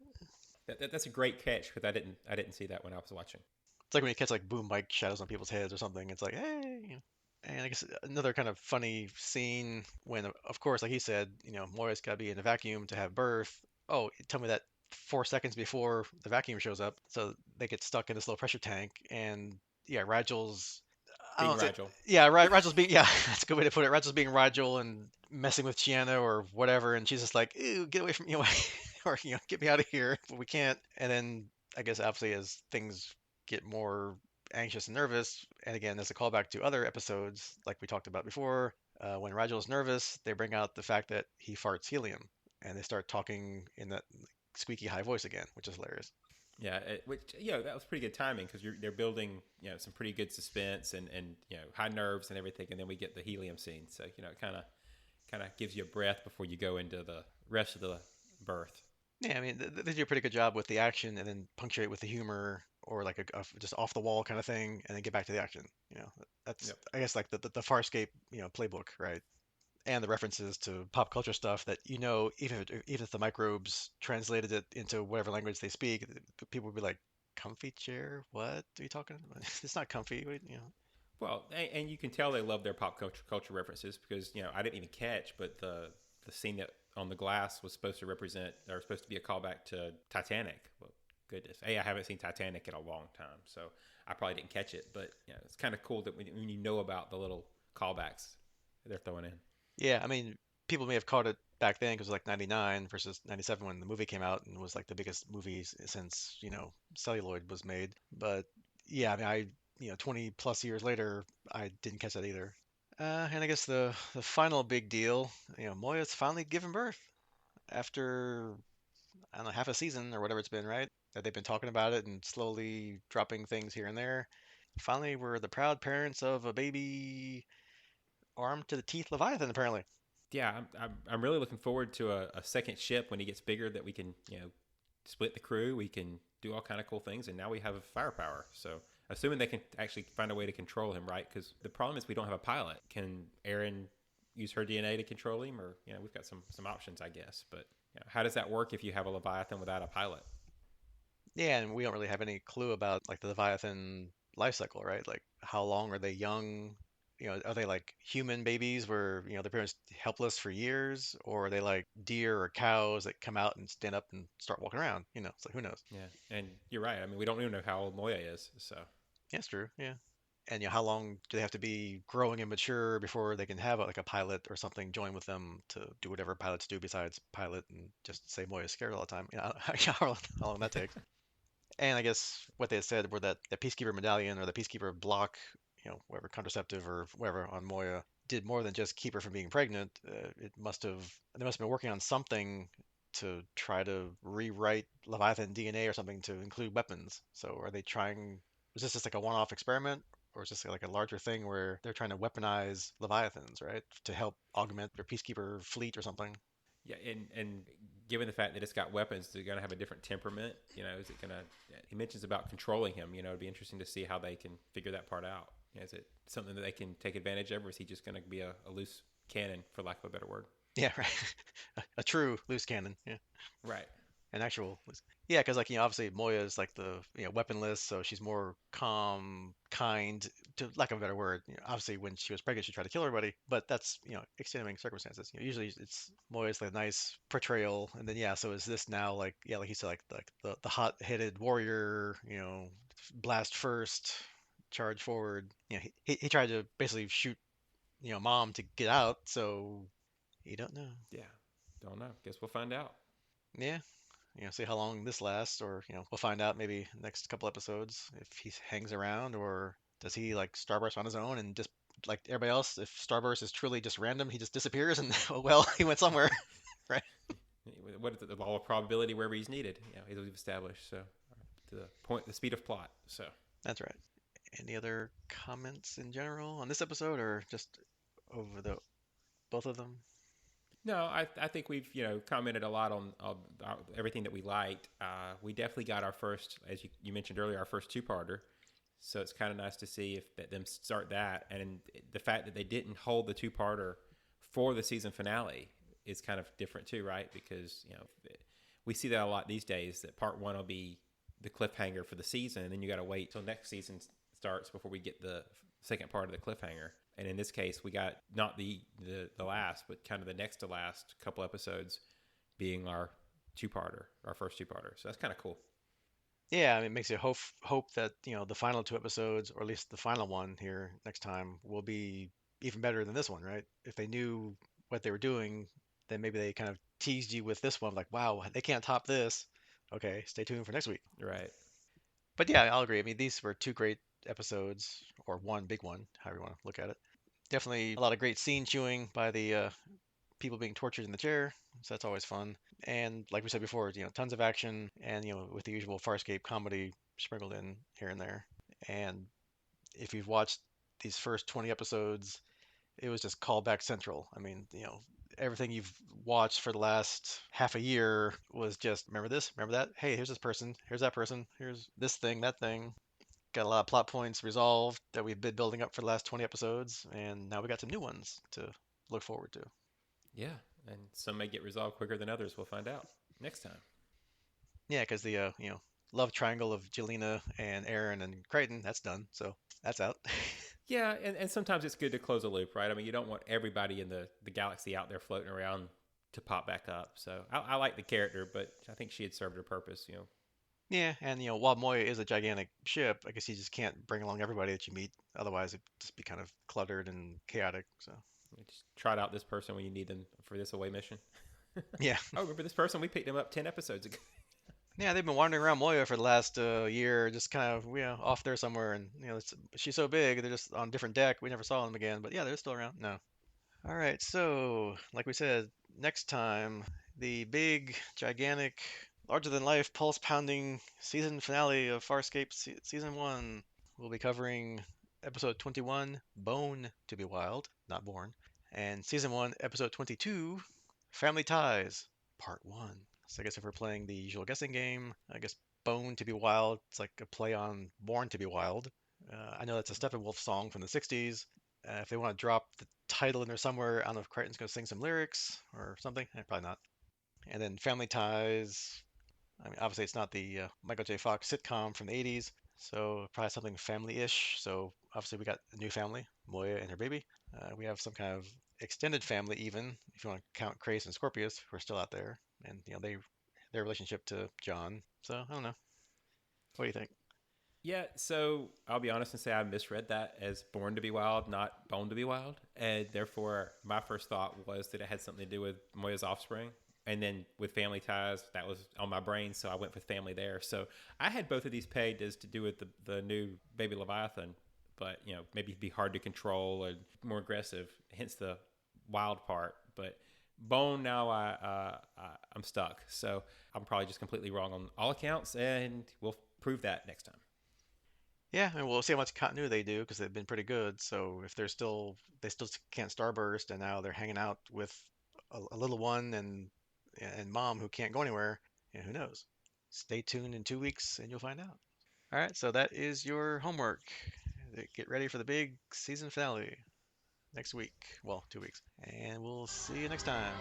That's a great catch because I didn't see that when I was watching. It's like when you catch like boom mic shadows on people's heads or something. It's like, hey. And I guess another kind of funny scene when, of course, like he said, Moira's got to be in a vacuum to have birth. Oh, tell me that 4 seconds before the vacuum shows up, so they get stuck in this low pressure tank. And yeah, Rigel's, I Being don't know, Rigel. yeah, Rigel's being, yeah, that's a good way to put it. Rigel's being Rigel and messing with Chiana or whatever, and she's just like, ew, get away from me, or get me out of here, but we can't. And then I guess obviously as things get more anxious and nervous, and again, as a callback to other episodes like we talked about before, when Rigel's nervous, they bring out the fact that he farts helium, and they start talking in that squeaky high voice again, which is hilarious. Yeah, which that was pretty good timing because they're building some pretty good suspense and high nerves and everything, and then we get the helium scene. So it kind of gives you a breath before you go into the rest of the birth. Yeah, I mean, they do a pretty good job with the action, and then punctuate with the humor, or like a just off the wall kind of thing, and then get back to the action. That's Yep. I guess like the Farscape playbook, right? And the references to pop culture stuff that even if the microbes translated it into whatever language they speak, people would be like, "Comfy chair? What are you talking about? It's not comfy." Well, and you can tell they love their pop culture references because I didn't even catch, but the scene that on the glass was supposed to represent or supposed to be a callback to Titanic. Well, goodness, I haven't seen Titanic in a long time, so I probably didn't catch it. But it's kind of cool that when you know about the little callbacks they're throwing in. Yeah, I mean, people may have caught it back then because it was like '99 versus '97 when the movie came out and was like the biggest movie since celluloid was made. But yeah, I mean, 20 plus years later, I didn't catch that either. And I guess the final big deal, Moya's finally given birth after I don't know half a season or whatever it's been, right? That they've been talking about it and slowly dropping things here and there. Finally, we're the proud parents of a baby armed to the teeth Leviathan, apparently. Yeah, I'm really looking forward to a second ship when he gets bigger that we can split the crew. We can do all kind of cool things, and now we have firepower. So assuming they can actually find a way to control him, right? Because the problem is we don't have a pilot. Can Aeryn use her DNA to control him, or we've got some options, I guess. But how does that work if you have a Leviathan without a pilot? Yeah, and we don't really have any clue about like the Leviathan life cycle, right? Like how long are they young? Are they like human babies where, their parents helpless for years, or are they like deer or cows that come out and stand up and start walking around? So who knows? Yeah, and you're right. I mean, we don't even know how old Moya is. So Yeah, it's true. Yeah. And how long do they have to be growing and mature before they can have like a pilot or something join with them to do whatever pilots do besides pilot and just say Moya's scared all the time? How long that takes. And I guess what they had said were that the Peacekeeper medallion or the Peacekeeper block, whatever contraceptive or whatever on Moya, did more than just keep her from being pregnant. They must have been working on something to try to rewrite Leviathan DNA or something to include weapons. So are they trying? Was this just like a one-off experiment, or is this like a larger thing where they're trying to weaponize Leviathans, right, to help augment their Peacekeeper fleet or something? yeah, and given the fact that it's got weapons, they're going to have a different temperament. Is it going to? He mentions about controlling him. It'd be interesting to see how they can figure that part out. Is it something that they can take advantage of, or is he just going to be a loose canon, for lack of a better word. Yeah, right. A true loose cannon. Yeah. Right. An actual yeah, because like obviously Moya is like the weaponless, so she's more calm, kind, to lack of a better word. Obviously when she was pregnant she tried to kill everybody, but that's extenuating circumstances. Usually it's Moya's like nice portrayal, and then yeah, so is this now like yeah, like you said, like the hot-headed warrior, blast first, charge forward. He tried to basically shoot mom to get out, so you don't know. Yeah. Don't know. Guess we'll find out. Yeah, see how long this lasts, or we'll find out maybe next couple episodes if he hangs around, or does he like starburst on his own and just like everybody else, if starburst is truly just random, he just disappears and oh well, he went somewhere, right? What is it? The law of probability wherever he's needed. As we've established. So, to the point, the speed of plot. So, That's right. Any other comments in general on this episode, or just over the both of them? no, I think we've commented a lot on everything that we liked. We definitely got our first, as you mentioned earlier, our first two-parter. So it's kind of nice to see if that them start that, and the fact that they didn't hold the two-parter for the season finale is kind of different too, right? Because we see that a lot these days. That part one will be the cliffhanger for the season, and then you got to wait till next season starts before we get the second part of the cliffhanger. And in this case, we got not the last, but kind of the next to last couple episodes being our two-parter, our first two-parter. So that's kind of cool. Yeah, I mean, it makes you hope that the final two episodes, or at least the final one here next time, will be even better than this one, right? If they knew what they were doing, then maybe they kind of teased you with this one, like, wow, they can't top this. Okay, stay tuned for next week. Right. But yeah, I'll agree. I mean, these were two great episodes, or one big one, however you want to look at it. Definitely a lot of great scene chewing by the people being tortured in the chair, so that's always fun. And like we said before, tons of action, and with the usual Farscape comedy sprinkled in here and there. And if you've watched these first 20 episodes, it was just callback central. I mean, everything you've watched for the last half a year was just remember this, remember that. Hey, here's this person, here's that person, here's this thing, that thing. Got a lot of plot points resolved that we've been building up for the last 20 episodes, and now we got some new ones to look forward to. Yeah. And some may get resolved quicker than others. We'll find out next time. Yeah, because the love triangle of Jelena and Aeryn and Crichton, that's done. So that's out. Yeah, and sometimes it's good to close a loop, right? I mean, you don't want everybody in the galaxy out there floating around to pop back up. So I like the character, but I think she had served her purpose. Yeah, and while Moya is a gigantic ship, I guess you just can't bring along everybody that you meet. Otherwise, it'd just be kind of cluttered and chaotic. So Just trot out this person when you need them for this away mission. yeah, Oh, remember this person? We picked him up 10 episodes ago. yeah, they've been wandering around Moya for the last year, just kind of off there somewhere, and she's so big, they're just on different deck. We never saw them again, but yeah, they're still around. No. All right, so like we said, next time the big, gigantic, larger than life, pulse pounding season finale of Farscape season one. We'll be covering episode 21, Bone to be Wild, not born, and season one, episode 22, Family Ties, part one. So I guess if we're playing the usual guessing game, I guess Bone to be Wild, it's like a play on Born to be Wild. I know that's a Steppenwolf song from the 60s. If they want to drop the title in there somewhere, I don't know if Crichton's going to sing some lyrics or something. Probably not. And then Family Ties. I mean, obviously it's not the Michael J. Fox sitcom from the 80s, so probably something family-ish. So obviously we got a new family, Moya and her baby. We have some kind of extended family, even if you want to count Crace and Scorpius, who are still out there, and their relationship to John. So I don't know. What do you think? Yeah, so I'll be honest and say I misread that as Born to be Wild, not Bone to be Wild. And therefore, my first thought was that it had something to do with Moya's offspring. And then with Family Ties, that was on my brain, so I went with family there. So I had both of these pegged as to do with the new baby Leviathan, but maybe it'd be hard to control and more aggressive, hence the wild part. But Bone now I'm stuck, so I'm probably just completely wrong on all accounts, and we'll prove that next time. Yeah, and we'll see how much continuity they do because they've been pretty good. So if they still can't starburst, and now they're hanging out with a little one and mom who can't go anywhere, who knows? Stay tuned in 2 weeks and you'll find out. All right, so that is your homework. Get ready for the big season finale. next week. Well, 2 weeks. And we'll see you next time.